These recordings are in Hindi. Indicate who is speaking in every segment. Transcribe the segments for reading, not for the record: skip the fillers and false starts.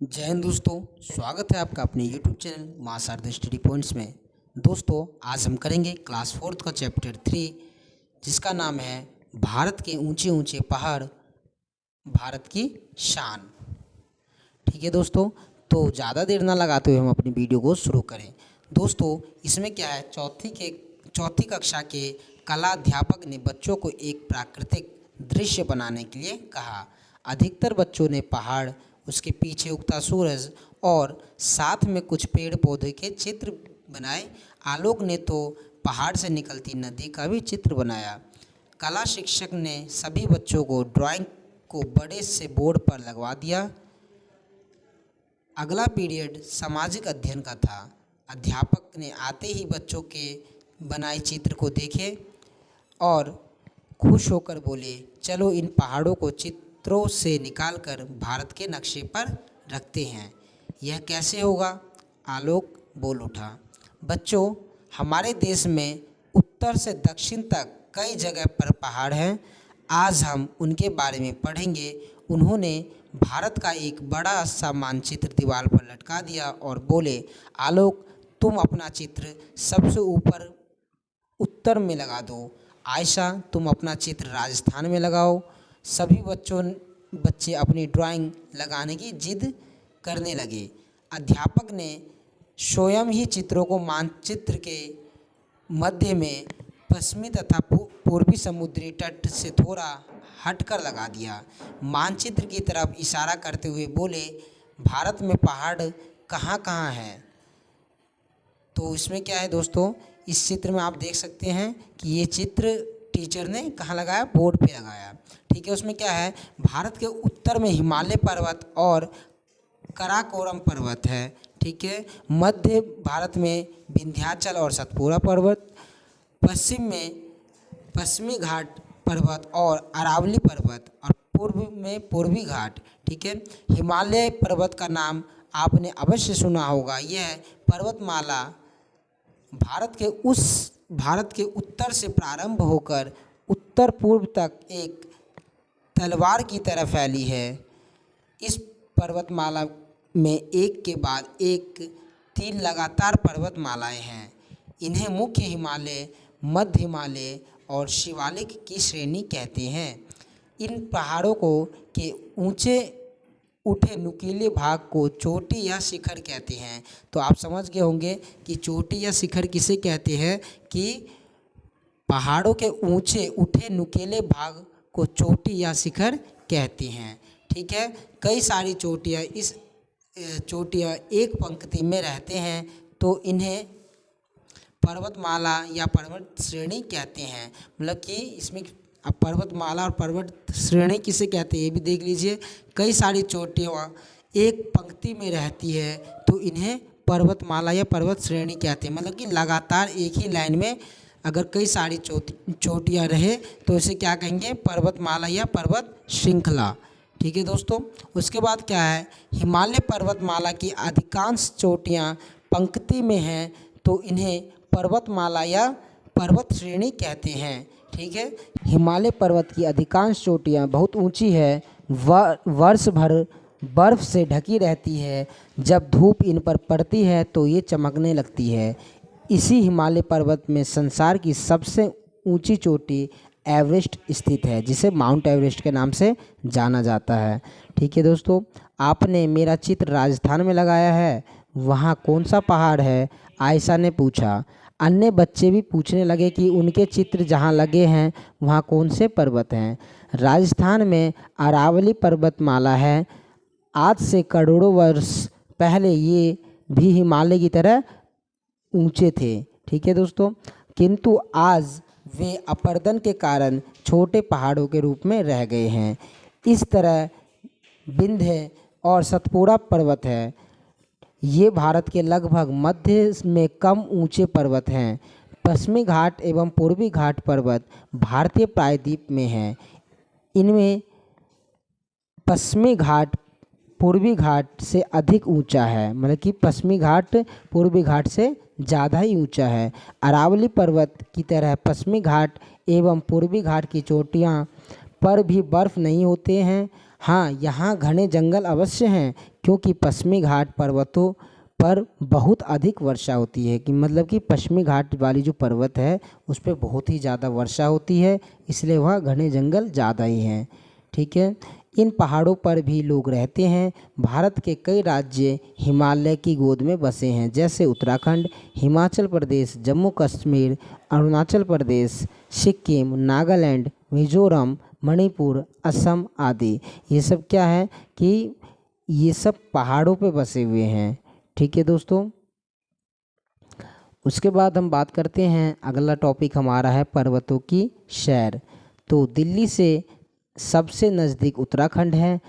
Speaker 1: जय हिंद दोस्तों। स्वागत है आपका अपने YouTube चैनल मां शारदा स्टडी पॉइंट्स में। दोस्तों, आज हम करेंगे क्लास 4 का चैप्टर 3, जिसका नाम है भारत के ऊंचे ऊंचे पहाड़, भारत की शान। ठीक है दोस्तों, तो ज़्यादा देर ना लगाते हुए हम अपनी वीडियो को शुरू करें। दोस्तों, इसमें क्या है, चौथी कक्षा के कला अध्यापक ने बच्चों को एक प्राकृतिक दृश्य बनाने के लिए कहा। अधिकतर बच्चों ने पहाड़, उसके पीछे उगता सूरज और साथ में कुछ पेड़ पौधे के चित्र बनाए। आलोक ने तो पहाड़ से निकलती नदी का भी चित्र बनाया। कला शिक्षक ने सभी बच्चों को ड्राइंग को बड़े से बोर्ड पर लगवा दिया। अगला पीरियड सामाजिक अध्ययन का था। अध्यापक ने आते ही बच्चों के बनाए चित्र को देखे और खुश होकर बोले, चलो इन पहाड़ों को चित्रों से निकालकर भारत के नक्शे पर रखते हैं। यह कैसे होगा? आलोक बोल उठा। बच्चों, हमारे देश में उत्तर से दक्षिण तक कई जगह पर पहाड़ हैं। आज हम उनके बारे में पढ़ेंगे। उन्होंने भारत का एक बड़ा सा मानचित्र दीवार पर लटका दिया और बोले, आलोक, तुम अपना चित्र सबसे ऊपर उत्तर में लगा दो। आयशा, तुम अपना चित्र राजस्थान में लगाओ। सभी बच्चे अपनी ड्राइंग लगाने की जिद करने लगे। अध्यापक ने स्वयं ही चित्रों को मानचित्र के मध्य में पश्चिमी तथा पूर्वी समुद्री तट से थोड़ा हटकर लगा दिया। मानचित्र की तरफ इशारा करते हुए बोले, भारत में पहाड़ कहाँ कहाँ हैं? तो इसमें क्या है दोस्तों, इस चित्र में आप देख सकते हैं कि ये चित्र टीचर ने कहाँ लगाया? बोर्ड पे लगाया। ठीक है, उसमें क्या है, भारत के उत्तर में हिमालय पर्वत और काराकोरम पर्वत है। ठीक है, मध्य भारत में विंध्याचल और सतपुड़ा पर्वत, पश्चिम में पश्चिमी घाट पर्वत और अरावली पर्वत, और पूर्व में पूर्वी घाट। ठीक है, हिमालय पर्वत का नाम आपने अवश्य सुना होगा। यह पर्वतमाला भारत के उत्तर से प्रारंभ होकर उत्तर पूर्व तक एक तलवार की तरह फैली है। इस पर्वतमाला में एक के बाद एक 3 लगातार पर्वतमालाएं हैं। इन्हें मुख्य हिमालय, मध्य हिमालय और शिवालिक की श्रेणी कहते हैं। इन पहाड़ों को के ऊंचे उठे नुकीले भाग को चोटी या शिखर कहते हैं। तो आप समझ गए होंगे कि चोटी या शिखर किसे कहते हैं, कि पहाड़ों के ऊंचे उठे नुकीले भाग को चोटी या शिखर कहते हैं। ठीक है, कई सारी चोटियाँ एक पंक्ति में रहते हैं, तो इन्हें पर्वतमाला या पर्वत श्रेणी कहते हैं। मतलब कि इसमें अब पर्वतमाला और पर्वत श्रेणी किसे कहते हैं ये भी देख लीजिए। कई सारी चोटियाँ एक पंक्ति में रहती है, तो इन्हें पर्वतमाला या पर्वत श्रेणी कहते हैं। मतलब कि लगातार एक ही लाइन में अगर कई सारी चोटियाँ रहे तो इसे क्या कहेंगे? पर्वतमाला या पर्वत श्रृंखला। ठीक है दोस्तों, उसके बाद क्या है, हिमालय पर्वतमाला की अधिकांश चोटियाँ पंक्ति में हैं, तो इन्हें पर्वतमाला या पर्वत श्रेणी कहते हैं। ठीक है, हिमालय पर्वत की अधिकांश चोटियाँ बहुत ऊंची है, वर्ष भर बर्फ़ से ढकी रहती है। जब धूप इन पर पड़ती है तो ये चमकने लगती है। इसी हिमालय पर्वत में संसार की सबसे ऊंची चोटी एवरेस्ट स्थित है, जिसे माउंट एवरेस्ट के नाम से जाना जाता है। ठीक है दोस्तों, आपने मेरा चित्र राजस्थान में लगाया है, वहाँ कौन सा पहाड़ है? आयशा ने पूछा। अन्य बच्चे भी पूछने लगे कि उनके चित्र जहाँ लगे हैं वहाँ कौन से पर्वत हैं। राजस्थान में अरावली पर्वतमाला है। आज से करोड़ों वर्ष पहले ये भी हिमालय की तरह ऊंचे थे। ठीक है दोस्तों, किंतु आज वे अपरदन के कारण छोटे पहाड़ों के रूप में रह गए हैं। इस तरह विंध्य और सतपुड़ा पर्वत है। ये भारत के लगभग मध्य में कम ऊंचे पर्वत हैं। पश्चिमी घाट एवं पूर्वी घाट पर्वत भारतीय प्रायद्वीप में हैं। इनमें पश्चिमी घाट पूर्वी घाट से अधिक ऊंचा है। मतलब कि पश्चिमी घाट पूर्वी घाट से ज़्यादा ही ऊंचा है। अरावली पर्वत की तरह पश्चिमी घाट एवं पूर्वी घाट की चोटियाँ पर भी बर्फ़ नहीं होते हैं। हाँ, यहाँ घने जंगल अवश्य हैं, क्योंकि पश्चिमी घाट पर्वतों पर बहुत अधिक वर्षा होती है, कि मतलब कि पश्चिमी घाट वाली जो पर्वत है उस पर बहुत ही ज़्यादा वर्षा होती है, इसलिए वहाँ घने जंगल ज़्यादा ही हैं। ठीक है, इन पहाड़ों पर भी लोग रहते हैं। भारत के कई राज्य हिमालय की गोद में बसे हैं, जैसे उत्तराखंड, हिमाचल प्रदेश, जम्मू कश्मीर, अरुणाचल प्रदेश, सिक्किम, नागालैंड, मिजोरम, मणिपुर, असम आदि। ये सब क्या है कि ये सब पहाड़ों पे बसे हुए हैं। ठीक है दोस्तों, उसके बाद हम बात करते हैं, अगला टॉपिक हमारा है पर्वतों की सैर। तो दिल्ली से सबसे नज़दीक उत्तराखंड है।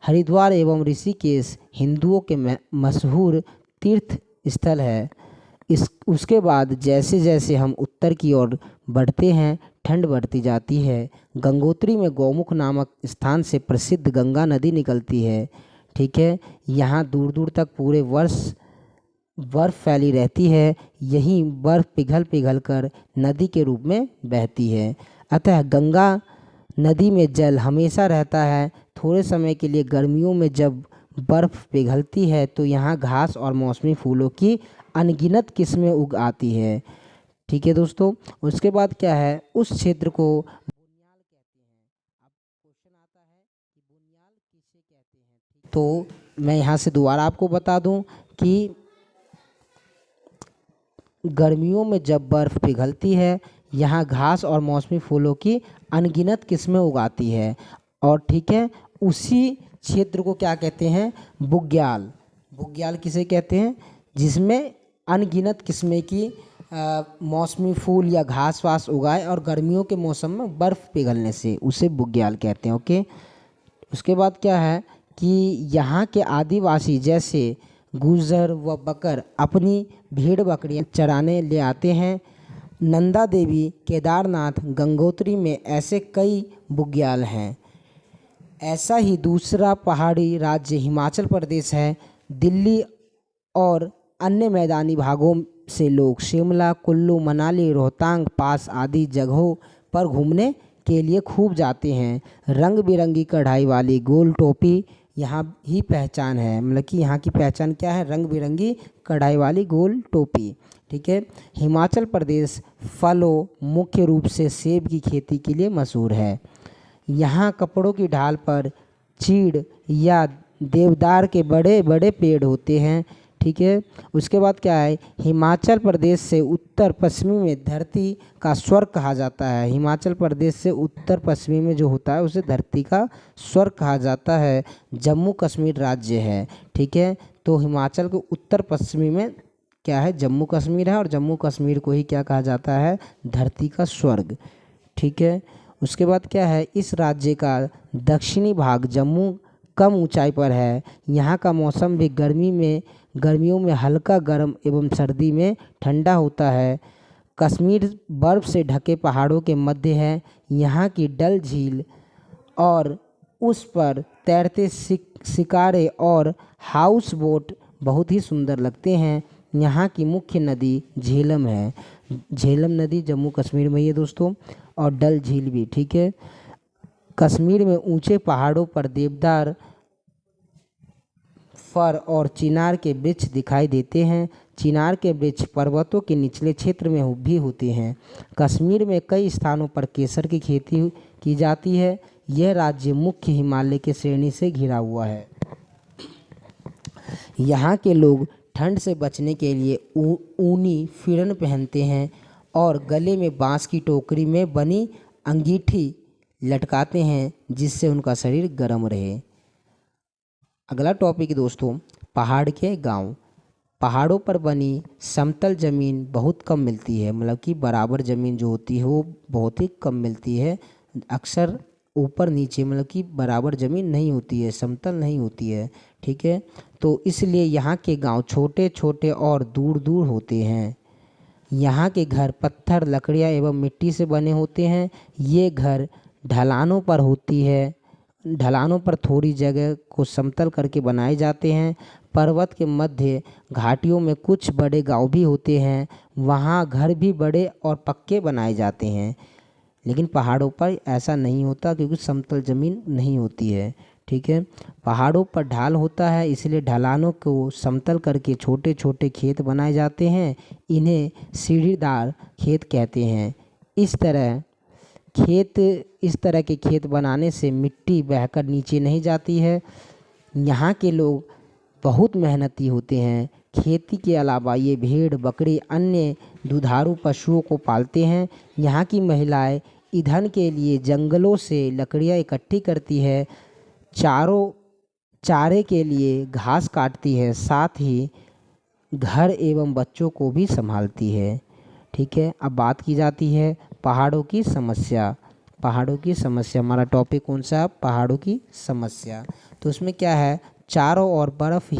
Speaker 1: हरिद्वार एवं ऋषिकेश हिंदुओं के मशहूर तीर्थ स्थल है। इस उसके बाद जैसे जैसे हम उत्तर की ओर बढ़ते हैं, ठंड बढ़ती जाती है। गंगोत्री में गौमुख नामक स्थान से प्रसिद्ध गंगा नदी निकलती है। ठीक है, यहाँ दूर दूर तक पूरे वर्ष बर्फ़ फैली रहती है। यही बर्फ़ पिघल पिघल कर नदी के रूप में बहती है। अतः गंगा नदी में जल हमेशा रहता है। थोड़े समय के लिए गर्मियों में जब बर्फ़ पिघलती है तो यहाँ घास और मौसमी फूलों की अनगिनत किस्में उग आती है। ठीक है दोस्तों, उसके बाद क्या है, उस क्षेत्र को बुनियाल कहते हैं। अब क्वेश्चन आता है कि बुनियाल किसे कहते हैं। तो मैं यहाँ से दोबारा आपको बता दूँ कि गर्मियों में जब बर्फ़ पिघलती है, यहाँ घास और मौसमी फूलों की अनगिनत किस्में उगाती है। और ठीक है, उसी क्षेत्र को क्या कहते हैं, बुग्याल। बुग्याल किसे कहते हैं, जिसमें अनगिनत किस्में की मौसमी फूल या घास वास उगाए और गर्मियों के मौसम में बर्फ़ पिघलने से, उसे बुग्याल कहते हैं। ओके, उसके बाद क्या है कि यहाँ के आदिवासी जैसे गुर्जर व बकर अपनी भेड़ बकरियाँ चराने ले आते हैं। नंदा देवी, केदारनाथ, गंगोत्री में ऐसे कई बुग्याल हैं। ऐसा ही दूसरा पहाड़ी राज्य हिमाचल प्रदेश है। दिल्ली और अन्य मैदानी भागों से लोग शिमला, कुल्लू, मनाली, रोहतांग पास आदि जगहों पर घूमने के लिए खूब जाते हैं। रंग बिरंगी कढ़ाई वाली गोल टोपी यहाँ ही पहचान है, मतलब कि यहाँ की पहचान क्या है, रंग बिरंगी कढ़ाई वाली गोल टोपी। ठीक है, हिमाचल प्रदेश फलों, मुख्य रूप से सेब की खेती के लिए मशहूर है। यहाँ कपड़ों की ढाल पर चीड़ या देवदार के बड़े बड़े पेड़ होते हैं। ठीक है, उसके बाद क्या है, हिमाचल प्रदेश से उत्तर पश्चिमी में धरती का स्वर्ग कहा जाता है। हिमाचल प्रदेश से उत्तर पश्चिमी में जो होता है उसे धरती का स्वर्ग कहा जाता है। जम्मू कश्मीर राज्य है। ठीक है, तो हिमाचल के उत्तर पश्चिमी में क्या है, जम्मू कश्मीर है, और जम्मू कश्मीर को ही क्या कहा जाता है, धरती का स्वर्ग। ठीक है, उसके बाद क्या है, इस राज्य का दक्षिणी भाग जम्मू कम ऊंचाई पर है। यहाँ का मौसम भी गर्मियों में हल्का गर्म एवं सर्दी में ठंडा होता है। कश्मीर बर्फ़ से ढके पहाड़ों के मध्य है। यहाँ की डल झील और उस पर तैरते शिकारे और हाउस बोट बहुत ही सुंदर लगते हैं। यहाँ की मुख्य नदी झेलम है। झेलम नदी जम्मू कश्मीर में ही है दोस्तों, और डल झील भी। ठीक है, कश्मीर में ऊंचे पहाड़ों पर देवदार, फर और चिनार के वृक्ष दिखाई देते हैं। चिनार के वृक्ष पर्वतों के निचले क्षेत्र में भी होते हैं। कश्मीर में कई स्थानों पर केसर की खेती की जाती है। यह राज्य मुख्य हिमालय के श्रेणी से घिरा हुआ है। यहाँ के लोग ठंड से बचने के लिए ऊनी फिरन पहनते हैं और गले में बांस की टोकरी में बनी अंगीठी लटकाते हैं, जिससे उनका शरीर गर्म रहे। अगला टॉपिक दोस्तों, पहाड़ के गांव। पहाड़ों पर बनी समतल ज़मीन बहुत कम मिलती है, मतलब कि बराबर ज़मीन जो होती है वो बहुत ही कम मिलती है। अक्सर ऊपर नीचे, मतलब कि बराबर ज़मीन नहीं होती है, समतल नहीं होती है। ठीक है, तो इसलिए यहाँ के गांव छोटे छोटे और दूर दूर होते हैं। यहाँ के घर पत्थर, लकड़ियाँ एवं मिट्टी से बने होते हैं। ये घर ढलानों पर होती है। ढलानों पर थोड़ी जगह को समतल करके बनाए जाते हैं। पर्वत के मध्य घाटियों में कुछ बड़े गांव भी होते हैं। वहाँ घर भी बड़े और पक्के बनाए जाते हैं, लेकिन पहाड़ों पर ऐसा नहीं होता क्योंकि समतल ज़मीन नहीं होती है।
Speaker 2: ठीक है। पहाड़ों पर ढाल होता है, इसलिए ढलानों को समतल करके छोटे छोटे खेत बनाए जाते हैं। इन्हें सीढ़ीदार खेत कहते हैं। इस तरह इस तरह के खेत बनाने से मिट्टी बहकर नीचे नहीं जाती है। यहाँ के लोग बहुत मेहनती होते हैं। खेती के अलावा ये भेड़ बकरी अन्य दुधारू पशुओं को पालते हैं। यहाँ की महिलाएं ईंधन के लिए जंगलों से लकड़ियाँ इकट्ठी करती है, चारे के लिए घास काटती है, साथ ही घर एवं बच्चों को भी संभालती है। ठीक है, अब बात की जाती है पहाड़ों की समस्या। पहाड़ों की समस्या हमारा टॉपिक कौन सा है? पहाड़ों की समस्या। तो उसमें क्या है, चारों ओर बर्फ़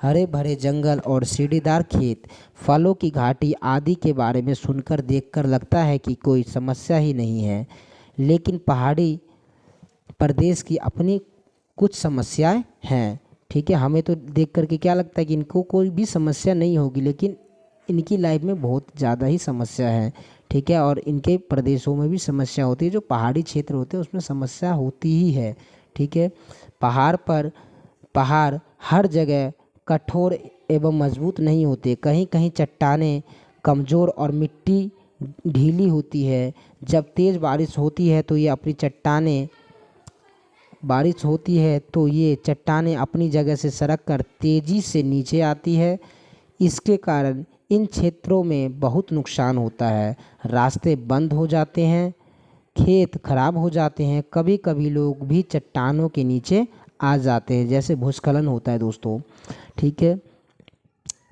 Speaker 2: हरे भरे जंगल और सीढ़ीदार खेत, फलों की घाटी आदि के बारे में सुनकर देखकर लगता है कि कोई समस्या ही नहीं है। लेकिन पहाड़ी प्रदेश की अपनी कुछ समस्याएं हैं। ठीक है, हमें तो देख करके क्या लगता है कि इनको कोई भी समस्या नहीं होगी, लेकिन इनकी लाइफ में बहुत ज़्यादा ही समस्या है। ठीक है, और इनके प्रदेशों में भी समस्या होती है, जो पहाड़ी क्षेत्र होते हैं उसमें समस्या होती ही है। ठीक है, पहाड़ हर जगह कठोर एवं मजबूत नहीं होते। कहीं कहीं चट्टानें कमज़ोर और मिट्टी ढीली होती है। जब तेज़ बारिश होती है तो ये चट्टानें अपनी जगह से सरक कर तेज़ी से नीचे आती है। इसके कारण इन क्षेत्रों में बहुत नुकसान होता है। रास्ते बंद हो जाते हैं, खेत खराब हो जाते हैं, कभी कभी लोग भी चट्टानों के नीचे आ जाते हैं, जैसे भूस्खलन होता है दोस्तों। ठीक है,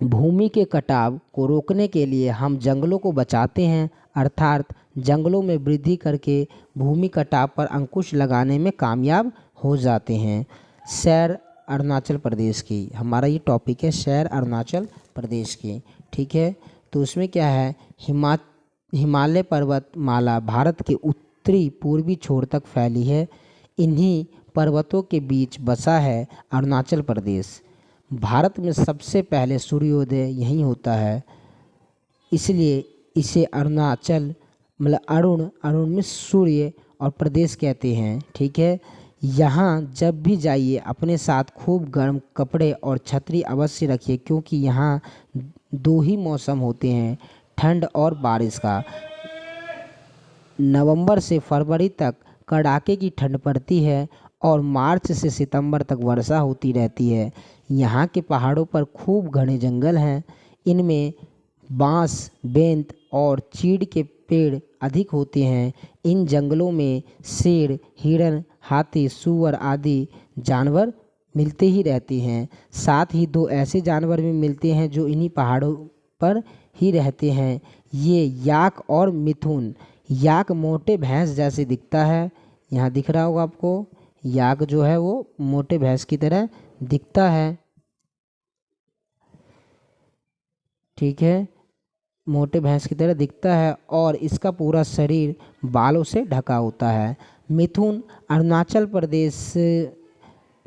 Speaker 2: भूमि के कटाव को रोकने के लिए हम जंगलों को बचाते हैं, अर्थात जंगलों में वृद्धि करके भूमि कटाव पर अंकुश लगाने में कामयाब हो जाते हैं। सैर अरुणाचल प्रदेश की, हमारा ये टॉपिक है सैर अरुणाचल प्रदेश की। ठीक है, तो उसमें क्या है, हिमालय पर्वतमाला भारत के उत्तरी पूर्वी छोर तक फैली है। इन्हीं पर्वतों के बीच बसा है अरुणाचल प्रदेश। भारत में सबसे पहले सूर्योदय यहीं होता है, इसलिए इसे अरुणाचल मतलब अरुण में सूर्य और प्रदेश कहते हैं। ठीक है, यहाँ जब भी जाइए अपने साथ खूब गर्म कपड़े और छतरी अवश्य रखिए, क्योंकि यहाँ दो ही मौसम होते हैं, ठंड और बारिश का। नवंबर से फरवरी तक कड़ाके की ठंड पड़ती है और मार्च से सितंबर तक वर्षा होती रहती है। यहाँ के पहाड़ों पर खूब घने जंगल हैं। इनमें बांस, बेंत और चीड़ के पेड़ अधिक होते हैं। इन जंगलों में शेर, हिरण, हाथी, सूअर आदि जानवर मिलते ही रहते हैं। साथ ही दो ऐसे जानवर भी मिलते हैं जो इन्हीं पहाड़ों पर ही रहते हैं, ये याक और मिथुन। याक मोटे भैंस जैसे दिखता है, यहाँ दिख रहा होगा आपको। याक जो है वो मोटे भैंस की तरह दिखता है। ठीक है, मोटे भैंस की तरह दिखता है और इसका पूरा शरीर बालों से ढका होता है। मिथुन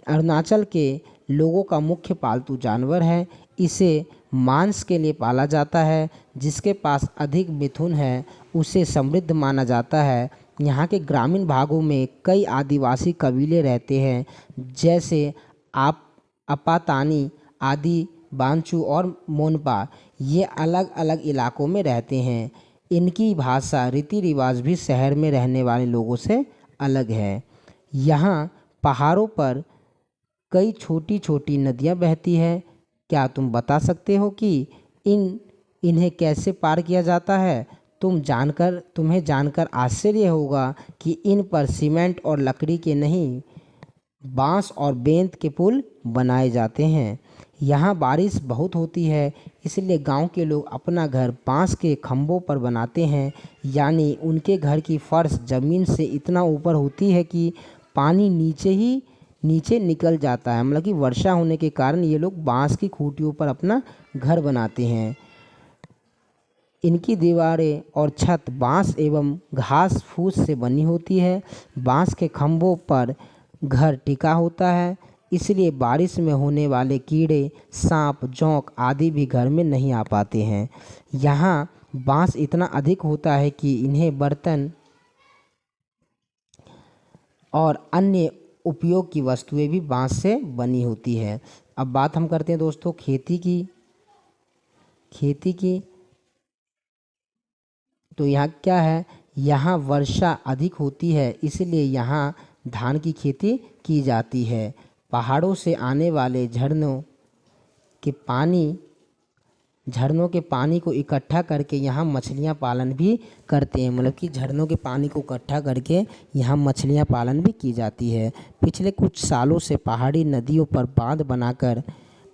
Speaker 2: अरुणाचल के लोगों का मुख्य पालतू जानवर है। इसे मांस के लिए पाला जाता है। जिसके पास अधिक मिथुन है उसे समृद्ध माना जाता है। यहाँ के ग्रामीण भागों में कई आदिवासी कबीले रहते हैं, जैसे अपातानी आदि, बांचू और मोनपा। ये अलग अलग इलाकों में रहते हैं। इनकी भाषा, रीति रिवाज भी शहर में रहने वाले लोगों से अलग है। यहाँ पहाड़ों पर कई छोटी छोटी नदियाँ बहती हैं। क्या तुम बता सकते हो कि इन्हें कैसे पार किया जाता है? तुम्हें जानकर आश्चर्य होगा कि इन पर सीमेंट और लकड़ी के नहीं, बांस और बेंत के पुल बनाए जाते हैं। यहाँ बारिश बहुत होती है, इसलिए गांव के लोग अपना घर बांस के खंभों पर बनाते हैं, यानी उनके घर की फर्श ज़मीन से इतना ऊपर होती है कि पानी नीचे निकल जाता है। मतलब कि वर्षा होने के कारण ये लोग बांस की खूंटियों पर अपना घर बनाते हैं। इनकी दीवारें और छत बांस एवं घास फूस से बनी होती है। बांस के खंभों पर घर टिका होता है, इसलिए बारिश में होने वाले कीड़े, सांप, जोंक आदि भी घर में नहीं आ पाते हैं। यहाँ बांस इतना अधिक होता है कि इन्हें और अन्य उपयोग की वस्तुएं भी बांस से बनी होती है। अब बात हम करते हैं दोस्तों खेती की। तो यहाँ क्या है, यहाँ वर्षा अधिक होती है, इसलिए यहाँ धान की खेती की जाती है। पहाड़ों से आने वाले झरनों के पानी को इकट्ठा करके यहाँ मछलियाँ पालन भी करते हैं। मतलब कि झरनों के पानी को इकट्ठा करके यहाँ मछलियाँ पालन भी की जाती है। पिछले कुछ सालों से पहाड़ी नदियों पर बांध बनाकर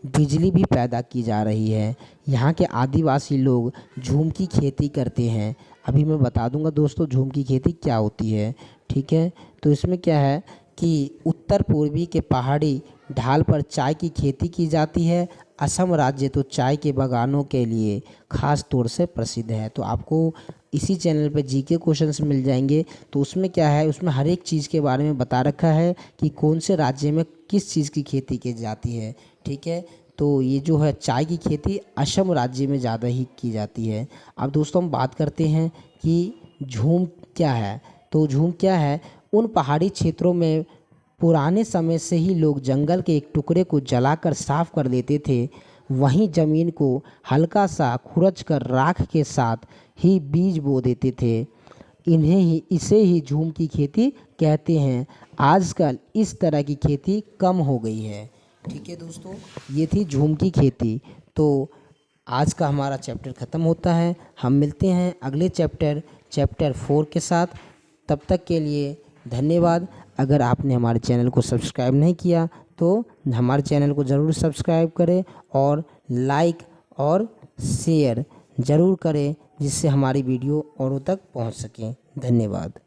Speaker 2: बिजली भी पैदा की जा रही है। यहाँ के आदिवासी लोग झूम की खेती करते हैं। अभी मैं बता दूंगा दोस्तों झूम की खेती क्या होती है, ठीक है। तो इसमें क्या है कि उत्तर पूर्वी के पहाड़ी ढाल पर चाय की खेती की जाती है। असम राज्य तो चाय के बागानों के लिए ख़ास तौर से प्रसिद्ध है। तो आपको इसी चैनल पे जीके क्वेश्चंस मिल जाएंगे। तो उसमें क्या है, उसमें हर एक चीज़ के बारे में बता रखा है कि कौन से राज्य में किस चीज़ की खेती की जाती है, ठीक है। तो ये जो है चाय की खेती असम राज्य में ज़्यादा ही की जाती है। अब दोस्तों हम बात करते हैं कि झूम क्या है। तो झूम क्या है, उन पहाड़ी क्षेत्रों में पुराने समय से ही लोग जंगल के एक टुकड़े को जलाकर साफ कर देते थे। वहीं ज़मीन को हल्का सा खुरच कर राख के साथ ही बीज बो देते थे। इसे ही झूम की खेती कहते हैं। आजकल इस तरह की खेती कम हो गई है, ठीक है दोस्तों। ये थी झूम की खेती। तो आज का हमारा चैप्टर ख़त्म होता है। हम मिलते हैं अगले चैप्टर 4 के साथ। तब तक के लिए धन्यवाद। अगर आपने हमारे चैनल को सब्सक्राइब नहीं किया तो हमारे चैनल को ज़रूर सब्सक्राइब करें और लाइक और शेयर ज़रूर करें, जिससे हमारी वीडियो औरों तक पहुंच सके। धन्यवाद।